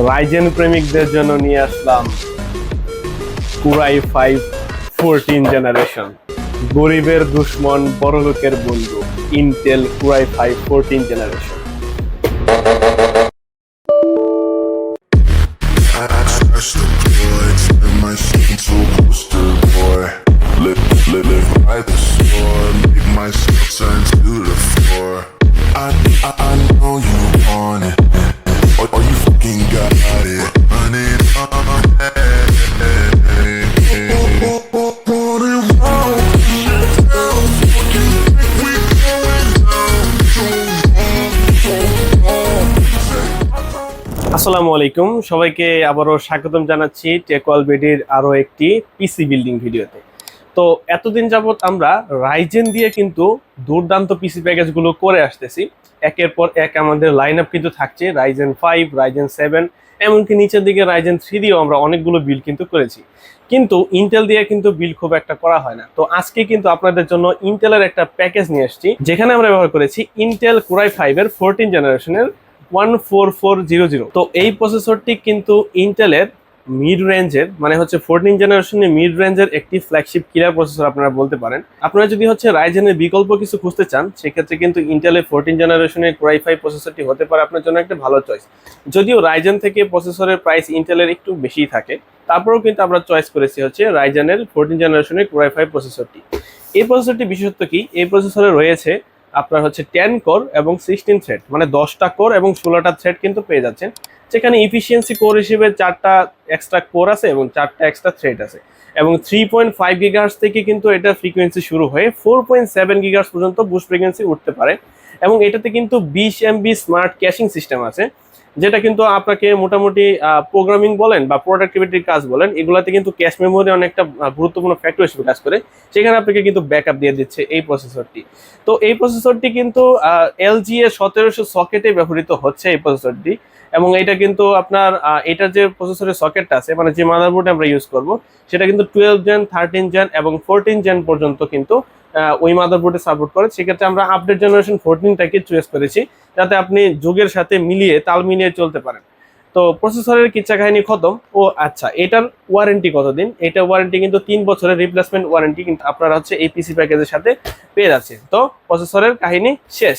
Ryzen প্রেমিকদের জন্য নিয়ে আসলাম কুরাই 5 14 generation. গরিবের দুশ্মন বড়লোকের বন্ধু, Intel কুরাই 5 14 generation. Touch the boy, turn my shit into a poster boy. Live by the sword, make myself turn to the floor. I know you want it, or you fucking got it. Running on my head. আসসালামু আলাইকুম, সবাইকে আবারও স্বাগতম জানাচ্ছি টেকওয়াল বিডির আরো একটি পিসি building ভিডিওতে। তো এতদিন যাবত আমরা রাইজেন দিয়ে কিন্তু দুর্দান্ত পিসি প্যাকেজগুলো করে আসতেছি। একের পর এক আমাদের লাইন আপ কিন্তু থাকছে রাইজেন 5, রাইজেন 7, এমনকি নিচের দিকে রাইজেন 3 দিয়েও আমরা অনেকগুলো বিল্ড কিন্তু করেছি। কিন্তু ইন্টেল দিয়ে কিন্তু বিল্ড খুব একটা করা হয় না। তো আজকে কিন্তু আপনাদের জন্য ইন্টেলের একটা প্যাকেজ নিয়ে আসছি, যেখানে আমরা ব্যবহার করেছি ইন্টেল কুরাই 5 এর 14 জেনারেশনের 14400। তো এই প্রসেসরটি কিন্তু ইন্টেলের মিড রেঞ্জের, মানে হচ্ছে 14 জেনারেশনের মিড রেঞ্জের একটি ফ্ল্যাগশিপ কিলার প্রসেসর আপনারা বলতে পারেন। আপনারা যদি হচ্ছে রাইজেনের বিকল্প কিছু খুঁজতে চান, সেক্ষেত্রে কিন্তু ইন্টেলের 14 জেনারেশনের কুরাই 5 প্রসেসরটি হতে পারে আপনার জন্য একটা ভালো চয়েস। যদিও রাইজেন থেকে প্রসেসরের প্রাইস ইন্টেলের একটু বেশি থাকে, তারপরেও কিন্তু আমরা চয়েস করেছি হচ্ছে রাইজেনের 14 জেনারেশনের কুরাই 5 প্রসেসরটি। এই প্রসেসরটি বিশেষত্ব কি, এই প্রসেসরে রয়েছে আপনার হচ্ছে 10 কোর এবং 16 থ্রেড, মানে 10টা কোর এবং 16টা থ্রেড কিন্তু পেয়ে যাচ্ছেন। যেখানে ইফিসিয়েন্সি কোর হিসেবে 4টা এক্সট্রা কোর আছে এবং 4টা এক্সট্রা থ্রেড আছে, এবং 3.5 গিগাহার্টজ থেকে কিন্তু এটা ফ্রিকোয়েন্সি শুরু হয়ে 4.7 গিগাহার্টজ পর্যন্ত বুস্ট ফ্রিকোয়েন্সি উঠতে পারে। এবং এটাতে কিন্তু 20 এমবি স্মার্ট ক্যাশিং সিস্টেম আছে, যেটা কিন্তু আপনাকে মোটামুটি প্রোগ্রামিং বলেন বা প্রোডাক্টিভিটির কাজ বলেন, এগুলাতে কিন্তু ক্যাশ মেমোরি অনেকটা গুরুত্বপূর্ণ ফ্যাক্টর হিসেবে কাজ করে। সেখানে আপনাকে কিন্তু ব্যাকআপ দিয়ে দিচ্ছে এই প্রসেসরটি। তো এই প্রসেসরটি কিন্তু LGA 1700 সকেটে ব্যবহৃত হচ্ছে এই প্রসেসরটি। এবং এটা কিন্তু আপনার এটার যে প্রসেসরের সকেটটা আছে, মানে যে মাদারবোর্ডে আমরা ইউজ করব, সেটা কিন্তু 12 জেন, 13 জেন এবং 14 জেন পর্যন্ত কিন্তু ওই মাদারবোর্ডে সাপোর্ট করে। সেক্ষেত্রে আমরা আপডেট জেনারেশন 14টাকে চয়েস করেছি, যাতে আপনি যুগের সাথে মিলিয়ে তাল মিলিয়ে চলতে পারেন। তো প্রসেসরের কিচ্ছা কাহিনী খতম। ও আচ্ছা, এটার ওয়ারেন্টি কতদিন? এটা ওয়ারেন্টি কিন্তু 3 বছরের রিপ্লেসমেন্ট ওয়ারেন্টি কিন্তু আপনারা হচ্ছে এই পিসি প্যাকেজের সাথে পেয়ে যাচ্ছে। তো প্রসেসরের কাহিনী শেষ।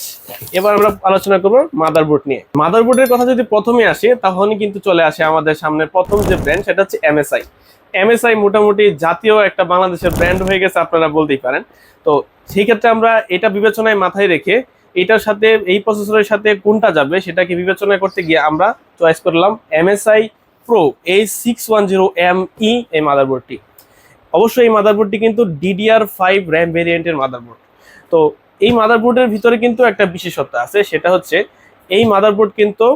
এবার আমরা আলোচনা করব মাদারবোর্ড নিয়ে। মাদারবোর্ডের কথা যদি প্রথমে আসে, তাহলে কিন্তু চলে আসে আমাদের সামনে প্রথম যে ব্র্যান্ড, সেটা হচ্ছে MSI। MSI মোটামুটি জাতীয় একটা বাংলাদেশের ব্র্যান্ড হয়ে গেছে আপনারা বলতেই পারেন। তো সেই ক্ষেত্রে আমরা এটা বিবেচনায় মাথায় রেখে এটার সাথে এই প্রসেসরের সাথে কোনটা যাবে সেটাকে বিবেচনা করতে গিয়ে আমরা চয়েস করলাম MSI Pro A610ME এই মাদারবোর্ডটি। অবশ্যই এই মাদারবোর্ডটি কিন্তু DDR5 র্যাম ভেরিয়েন্টের মাদারবোর্ড। তো এই মাদারবোর্ডের ভিতরে কিন্তু একটা বিশেষত্ব আছে, সেটা হচ্ছে এই মাদারবোর্ড কিন্তু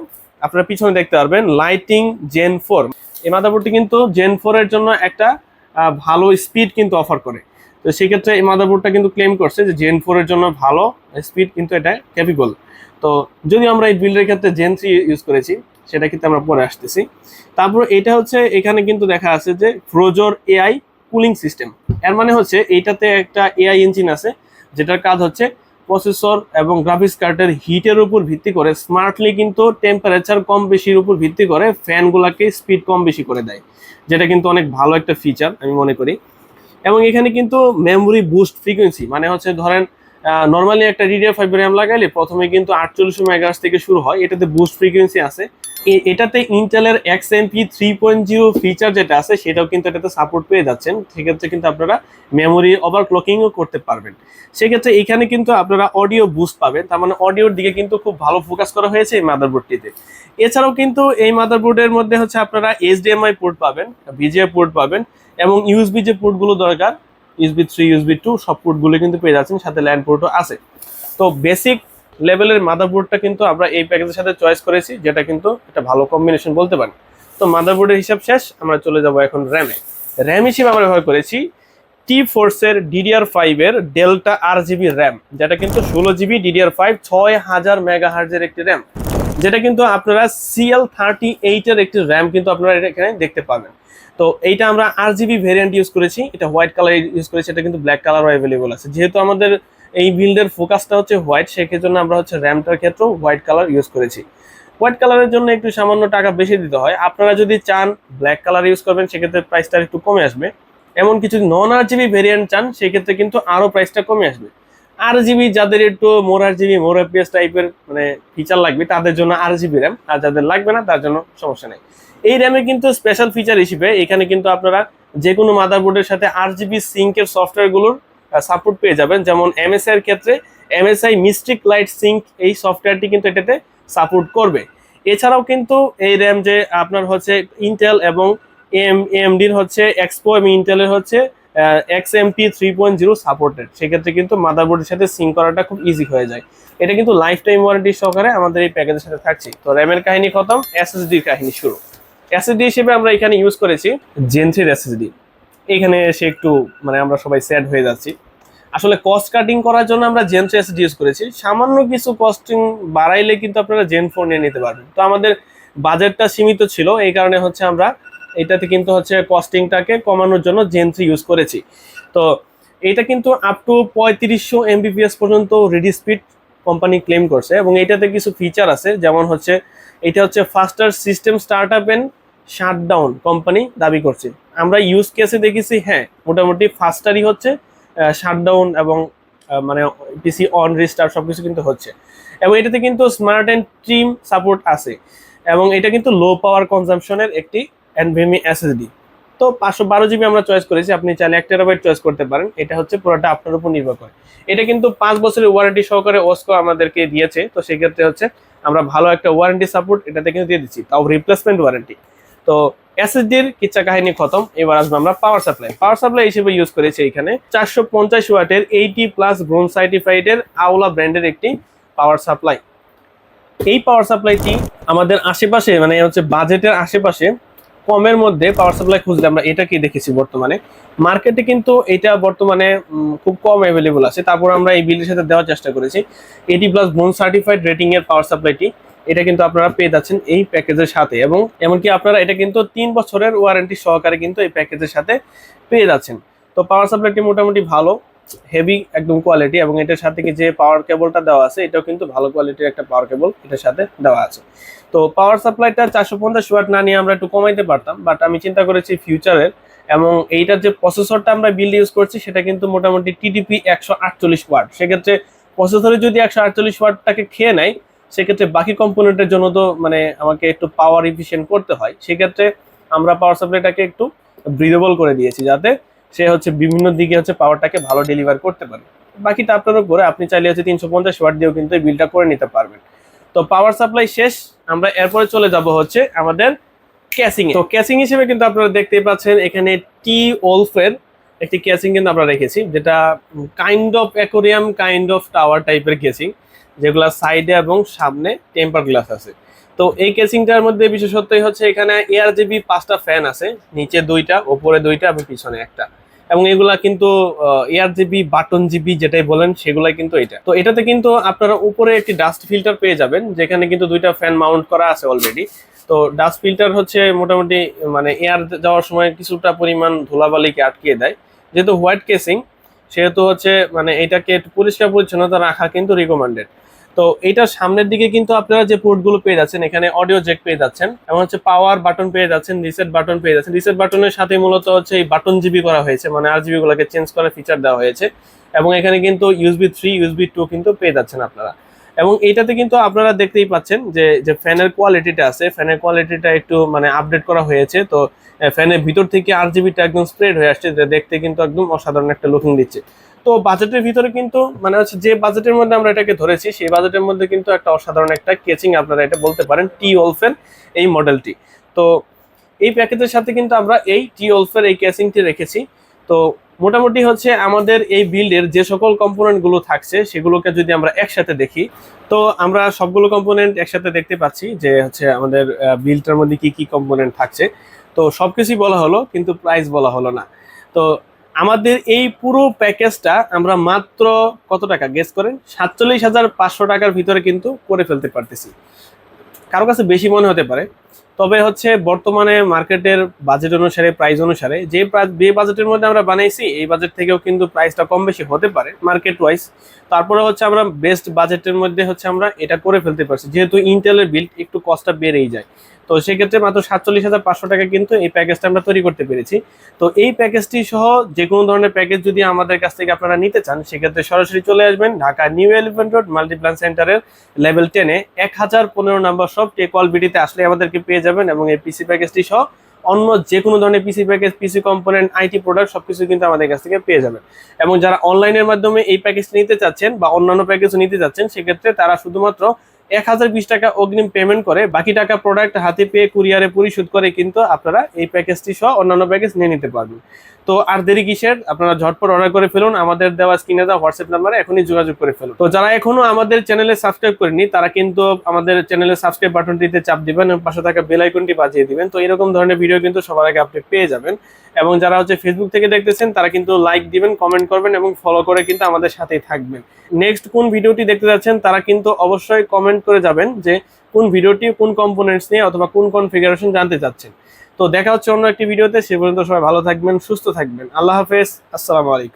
আপনারা পিছনে দেখতে পারবেন লাইটিং Gen 4। এই মাদারবোর্ডটি কিন্তু Gen 4 এর জন্য একটা ভালো স্পিড কিন্তু অফার করে। তো সেক্ষেত্রে এই মাদারবোর্ডটা কিন্তু ক্লেম করছে যে Gen 4 এর জন্য ভালো স্পিড কিন্তু এটা ক্যাপেবল। তো যদি আমরা এই বিল্ডের ক্ষেত্রে Gen 3 ইউজ করেছি, সেটা কিন্তু আমরা পরে আসতেছি। তারপর এটা হচ্ছে এখানে কিন্তু দেখা আছে যে ফ্রোজোর AI কুলিং সিস্টেম। এর মানে হচ্ছে এইটাতে একটা AI ইঞ্জিন আছে, যেটার কাজ হচ্ছে প্রসেসর এবং গ্রাফিক্স কার্ডের হিটের উপর ভিত্তি করে স্মার্টলি কিন্তু টেম্পারেচার কম বেশির উপর ভিত্তি করে ফ্যানগুলোকে স্পিড কম বেশি করে দেয়, যেটা কিন্তু অনেক ভালো একটা ফিচার আমি মনে করি। এবং এখানে কিন্তু মেমোরি বুস্ট ফ্রিকোয়েন্সি, মানে হচ্ছে ধরেন নর্মালি একটা DDR5 র্যাম লাগাইলে প্রথমে কিন্তু 4800 মেগাহার্টজ থেকে শুরু হয়, এটাতে বুস্ট ফ্রিকোয়েন্সি আছে। এটাতে ইন্টেলের XMP 3.0 ফিচার যেটা আছে, সেটাও কিন্তু এটাতে সাপোর্ট পেয়ে যাচ্ছেন। সেক্ষেত্রে কিন্তু আপনারা মেমোরি ওভারক্লকিংও করতে পারবেন। সেক্ষেত্রে এখানে কিন্তু আপনারা অডিও বুস্ট পাবেন, তার মানে অডিওর দিকে কিন্তু খুব ভালো ফোকাস করা হয়েছে এই মাদারবোর্ডটিতে। এছাড়াও কিন্তু এই মাদারবোর্ডের মধ্যে হচ্ছে আপনারা HDMI পোর্ট পাবেন, VGA পোর্ট পাবেন, এবং USB যে পোর্টগুলো দরকার, USB 3, USB 2 সব পোর্টগুলো কিন্তু পেয়ে যাচ্ছেন, সাথে ল্যান্ড পোর্টও আছে। তো বেসিক লেভেলের মাদারবোর্ডটা কিন্তু আমরা এই প্যাকেজের সাথে চয়েস করেছি, যেটা কিন্তু একটা ভালো কম্বিনেশন বলতে পারেন। তো মাদারবোর্ডের হিসাব শেষ, আমরা চলে যাব এখন র্যামে। র্যাম হিসেবে আমরা ব্যবহার করেছি T-Force এর DDR5 এর ডেল্টা RGB র্যাম, যেটা কিন্তু 16GB DDR5 6000 মেগাহার্জের একটি র্যাম, যেটা কিন্তু আপনারা CL38 এর একটি র্যাম কিন্তু আপনারা এখানে দেখতে পাবেন। তো এইটা আমরা RGB ভেরিয়েন্ট ইউজ করেছি, এটা হোয়াইট কালার ইউজ করেছি, এটা কিন্তু ব্ল্যাক কালারও অ্যাভেলেবল আছে। যেহেতু আমাদের এই বিল্ডের ফোকাসটা হচ্ছে হোয়াইট, সেক্ষেত্রে আমরা হচ্ছে র্যামটার ক্ষেত্রেও হোয়াইট কালার ইউজ করেছি। হোয়াইট কালারের জন্য একটু সামান্য টাকা বেশি দিতে হয়। আপনারা যদি চান ব্ল্যাক কালার ইউজ করবেন সেক্ষেত্রে প্রাইসটা একটু কমে আসবে। এমন কিছু নন RGB ভেরিয়েন্ট চান সেক্ষেত্রে কিন্তু আরও প্রাইসটা কমে আসবে। RGB যাদের একটু মোর RGB মোর FPS টাইপের মানে ফিচার লাগবে তাদের জন্য RGB র্যাম, আর যাদের লাগবে না তার জন্য সমস্যা নেই। এই র্যামে কিন্তু স্পেশাল ফিচার হিসেবে এখানে কিন্তু আপনারা যে কোনো মাদারবোর্ডের সাথে RGB সিঙ্কের সফটওয়্যারগুলোর সাপোর্ট পেয়ে যাবেন। যেমন MSI এর ক্ষেত্রে MSI মিস্টিক লাইট সিঙ্ক এই সফটওয়্যারটি কিন্তু এটাতে সাপোর্ট করবে। এছাড়াও কিন্তু এই র্যাম যে আপনার হচ্ছে ইন্টেল এবং AMD-র হচ্ছে এক্সপো এবং ইন্টেলের হচ্ছে XMP 3.0 সাপোর্টেড, সেক্ষেত্রে কিন্তু মাদারবোর্ডের সাথে সিঙ্ক করাটা খুব ইজি হয়ে যায়। এটা কিন্তু লাইফ টাইম ওয়ারেন্টি সহকারে আমাদের এই প্যাকেজের সাথে থাকছে। তো র্যামের কাহিনী খতম, SSD-র কাহিনী শুরু। SSD হিসেবে আমরা এখানে ইউজ করেছি Gen 3 SSD। এখানে এসে একটু মানে আমরা সবাই স্যাড হয়ে যাচ্ছি। আসলে কস্ট কাটিং করার জন্য আমরা Gen 3 SSD ইউজ করেছি। সামান্য কিছু কস্টিং বাড়াইলে কিন্তু আপনারা Gen 4 নিয়ে নিতে পারবেন। তো আমাদের বাজেটটা সীমিত ছিল, এই কারণে হচ্ছে আমরা এটাতে কিন্তু হচ্ছে কস্টিংটাকে কমানোর জন্য Gen 3 ইউজ করেছি। তো এটা কিন্তু আপ টু 3500 MBPS পর্যন্ত রেডি স্পিড কোম্পানি ক্লেম করছে, এবং এটাতে কিছু ফিচার আছে, যেমন হচ্ছে এটা হচ্ছে faster system start up and shutdown company দাবি করছে। আমরা ইউজ কেসে দেখেছি হ্যাঁ মোটামুটি ফাস্টারই হচ্ছে, শাটডাউন এবং মানে পিসি অন রিস্টার্ট সবকিছু কিন্তু হচ্ছে। এবং এটাতে কিন্তু স্মার্ট অ্যান্ড ট্রিম সাপোর্ট আছে, এবং এটা কিন্তু লো পাওয়ার কনজাম্পশনের একটি NVMe SSD। তো 512 GB আমরা চয়েস করেছি, আপনি চাইলে 1 TB চয়েস করতে পারেন। এটা হচ্ছে পুরোটা আপনার উপর নির্ভর করে। এটা কিন্তু 5 বছরের ওয়ারেন্টি সহকারে ওসকো আমাদেরকে দিয়েছে, তো সেক্ষেত্রে হচ্ছে আমরা ভালো একটা ওয়ারেন্টি সাপোর্ট এটাতে কিন্তু দিয়ে দিচ্ছি, তাও রিপ্লেসমেন্ট ওয়ারেন্টি। তো SSD-র কিচ্ছা কাহিনী খতম, এবার আসবো আমরা পাওয়ার সাপ্লাই। পাওয়ার সাপ্লাই হিসেবে ইউজ করেছি এখানে 450 ওয়াটের 80+ ব্রোঞ্জ সার্টিফাইডের আওলা ব্র্যান্ডের একটি পাওয়ার সাপ্লাই। এই পাওয়ার সাপ্লাইটি আমাদের আশেপাশে মানে হচ্ছে বাজেটের আশেপাশে কমের মধ্যে পাওয়ার সাপ্লাই খুঁজলে আমরা এটাকেই দেখেছি। বর্তমানে মার্কেটে কিন্তু এটা বর্তমানে খুব কম অ্যাভেলেবল আছে, তারপর আমরা এই বিলের সাথে দেওয়ার চেষ্টা করেছি। 80+ ব্রোঞ্জ সার্টিফাইড রেটিং এর পাওয়ার সাপ্লাইটি এটা কিন্তু আপনারা পেয়ে যাচ্ছেন এই প্যাকেজের সাথে, এবং এমনকি আপনারা এটা কিন্তু 3 বছরের ওয়ারেন্টি সহকারে কিন্তু এই প্যাকেজের সাথে পেয়ে যাচ্ছেন। তো পাওয়ার সাপ্লাইটি মোটামুটি ভালো, হেভি একদম কোয়ালিটি, এবং এটার সাথে কি যে পাওয়ার কেবলটা দেওয়া আছে এটাও কিন্তু ভালো কোয়ালিটির একটা পাওয়ার কেবল এটার সাথে দেওয়া আছে। তো পাওয়ার সাপ্লাইটা 450 ওয়াট না নিয়ে আমরা একটু কমাইতে পারতাম, বাট আমি চিন্তা করেছি ফিউচারের, এবং এইটার যে প্রসেসরটা আমরা বিল্ড ইউজ করছি সেটা কিন্তু মোটামুটি TDP 148 ওয়াট। সেক্ষেত্রে প্রসেসরে যদি 148 ওয়াটটাকে খেয়ে নেয় সেক্ষেত্রে বাকি কম্পোনেন্টের জন্য তো মানে আমাকে একটু পাওয়ার এফিশিয়েন্ট করতে হয়। সেক্ষেত্রে আমরা পাওয়ার সাপ্লাইটাকে একটু ব্রিদেবল করে দিয়েছি, যাতে সে হচ্ছে বিভিন্ন দিকে হচ্ছে পাওয়ারটাকে ভালো ডেলিভার করতে পারে। বাকিটা আপনার উপরে, আপনি চাইলে হচ্ছে 350 ওয়াট দিয়েও কিন্তু এই বিলটা করে নিতে পারবেন। তো পাওয়ার সাপ্লাই শেষ, আমরা এরপরে চলে যাব হচ্ছে আমাদের ক্যাসিং। তো ক্যাসিং হিসেবে কিন্তু আপনারা দেখতেই পাচ্ছেন এখানে T-Wolf-এর একটি ক্যাসিং কিন্তু আমরা রেখেছি, যেটা kind of aquarium kind of tower টাইপের ক্যাসিং, যেগুলো সাইডে এবং সামনে টেম্পার গ্লাস আছে। তো এই কেসিংটার মধ্যে বিশেষত্বই হচ্ছে এখানে ARGB 5টা ফ্যান আছে, নিচে 2টা, উপরে 2টা এবং পিছনে একটা, এবং এগুলা কিন্তু ARGB বাটন জিবি যেটাই বলেন সেগুলাই কিন্তু এটা। তো এটাতে কিন্তু আপনারা উপরে একটি ডাস্ট ফিল্টার পেয়ে যাবেন, যেখানে কিন্তু 2টা ফ্যান মাউন্ট করা আছে অলরেডি। তো ডাস্ট ফিল্টার হচ্ছে মোটামুটি মানে এয়ার যাওয়ার সময় কিছুটা পরিমাণ ধুলাবালিকে আটকিয়ে দেয়। যেহেতু হোয়াইট কেসিং সেহেতু হচ্ছে মানে এটাকে একটু পরিষ্কার পরিচ্ছন্নতা রাখা কিন্তু রিকমেন্ডেড। তো এইটার সামনের দিকে কিন্তু আপনারা যে পোর্টগুলো পেয়ে যাচ্ছেন, এখানে অডিও জ্যাক পেয়ে যাচ্ছেন, এবং হচ্ছে পাওয়ার বাটন পেয়ে যাচ্ছেন, রিসেট বাটন পেয়ে যাচ্ছেন। রিসেট বাটনের সাথে মূলত হচ্ছে এই বাটন জিবি করা হয়েছে, মানে RGB গুলোকে চেঞ্জ করার ফিচার দেওয়া হয়েছে, এবং এখানে কিন্তু USB 3 USB 2 কিন্তু পেয়ে যাচ্ছেন আপনারা। এবং এইটাতে কিন্তু আপনারা দেখতেই পাচ্ছেন যে ফ্যানের কোয়ালিটিটা আছে, ফ্যানের কোয়ালিটিটা একটু মানে আপডেট করা হয়েছে। তো ফ্যানের ভিতর থেকে RGBটা একদম স্প্রেড হয়ে আসছে, যে দেখতে কিন্তু একদম অসাধারণ একটা লুকিং দিচ্ছে। তো বাজেটের ভিতরে কিন্তু মানে হচ্ছে যে বাজেটের মধ্যে আমরা এটাকে ধরেছি সেই বাজেটের মধ্যে কিন্তু একটা অসাধারণ একটা কেচিং আপনারা এটা বলতে পারেন T-Wolf-এর এই মডেলটি। তো এই প্যাকেজের সাথে কিন্তু আমরা এই T-Wolf-এর এই কেচিংটি রেখেছি। তো মোটামুটি হচ্ছে আমাদের এই বিল্ডের যে সকল কম্পোনেন্ট গুলো থাকছে সেগুলোকে যদি আমরা একসাথে দেখি, তো আমরা সবগুলো কম্পোনেন্ট একসাথে দেখতে পাচ্ছি যে হচ্ছে আমাদের বিল্ডটার মধ্যে কি কি কম্পোনেন্ট থাকছে। তো সবকিছুই বলা হলো কিন্তু প্রাইস বলা হলো না। তো আমাদের এই পুরো প্যাকেজটা আমরা মাত্র কত টাকা গেস করেন? 47,500 টাকার ভিতরে কিন্তু করে ফেলতে পারতেছি। কারো কাছে বেশি মনে হতে পারে, তবে হচ্ছে বর্তমানে মার্কেটের বাজেট অনুসারে, প্রাইস অনুসারে যে বাজেটের মধ্যে আমরা বানাইছি এই বাজেট থেকেও কিন্তু প্রাইসটা কম বেশি হতে পারে মার্কেট ওয়াইজ। তারপরে হচ্ছে আমরা বেস্ট বাজেটের মধ্যে হচ্ছে আমরা এটা করে ফেলতে পারছি, যেহেতু ইন্টেলের বিল্ড একটু কস্টটা বেড়েই যায়। তো সেক্ষেত্রে মাত্র 47,500 টাকা কিন্তু এই প্যাকেজটা আমরা তৈরি করতে পেরেছি। তো এই প্যাকেজটি সহ যে কোনো ধরনের প্যাকেজ যদি আমাদের কাছ থেকে আপনারা নিতে চান, সেক্ষেত্রে সরাসরি চলে আসবেন Dhaka new elephant road Multiplan সেন্টারের লেভেল 10-এ 1015 নাম্বার শপ টেকওয়াল বিডিতে আসলে আমাদেরকে পেয়ে যাবেন। এবং এই পিসি প্যাকেজটি সহ অন্য যে কোনো ধরনের PC package, PC component, IT product সবকিছু কিন্তু আমাদের কাছ থেকে পেয়ে যাবেন। এবং যারা অনলাইনের মাধ্যমে এই প্যাকেজটি নিতে চাচ্ছেন বা অন্যান্য প্যাকেজও নিতে চাচ্ছেন, সেক্ষেত্রে তারা শুধুমাত্র 1020 টাকা অগ্রিম পেমেন্ট করে বাকি টাকা প্রোডাক্ট হাতে পেয়ে কুরিয়ারে পরিশোধ করে কিন্তু আপনারা এই প্যাকেজটি সহ অন্যান্য প্যাকেজ নিয়ে নিতে পারবেন। তো আর দেরি কিসের, আপনারা ঝটপট অর্ডার করে ফেলুন। আমাদের দেওয়া স্ক্রিনে দেওয়া হোয়াটসঅ্যাপ নাম্বারে এখনই যোগাযোগ করে ফেলুন। তো যারা এখনো আমাদের চ্যানেলে সাবস্ক্রাইব করেনি, তারা কিন্তু আমাদের চ্যানেলে সাবস্ক্রাইব বাটনটিতে চাপ দিবেন এবং পাশে থাকা বেল আইকনটি বাজিয়ে দিবেন। তো এরকম ধরনের ভিডিও কিন্তু সবার আগে আপনি পেয়ে যাবেন। এবং যারা হচ্ছে ফেসবুক থেকে দেখতেছেন, তারা কিন্তু লাইক দিবেন, কমেন্ট করবেন এবং ফলো করে কিন্তু আমাদের সাথেই থাকবেন। নেক্সট কোন ভিডিওটি দেখতে যাচ্ছেন তারা কিন্তু অবশ্যই কমেন্ট করে যাবেন যে কোন ভিডিওটি কোন কম্পোনেন্টস নিয়ে অথবা কোন কনফিগারেশন জানতে চাচ্ছেন। তো দেখা হচ্ছে অন্য একটি ভিডিওতে। সে পর্যন্ত সবাই ভালো থাকবেন, সুস্থ থাকবেন। আল্লাহ হাফেজ, আসসালামু আলাইকুম।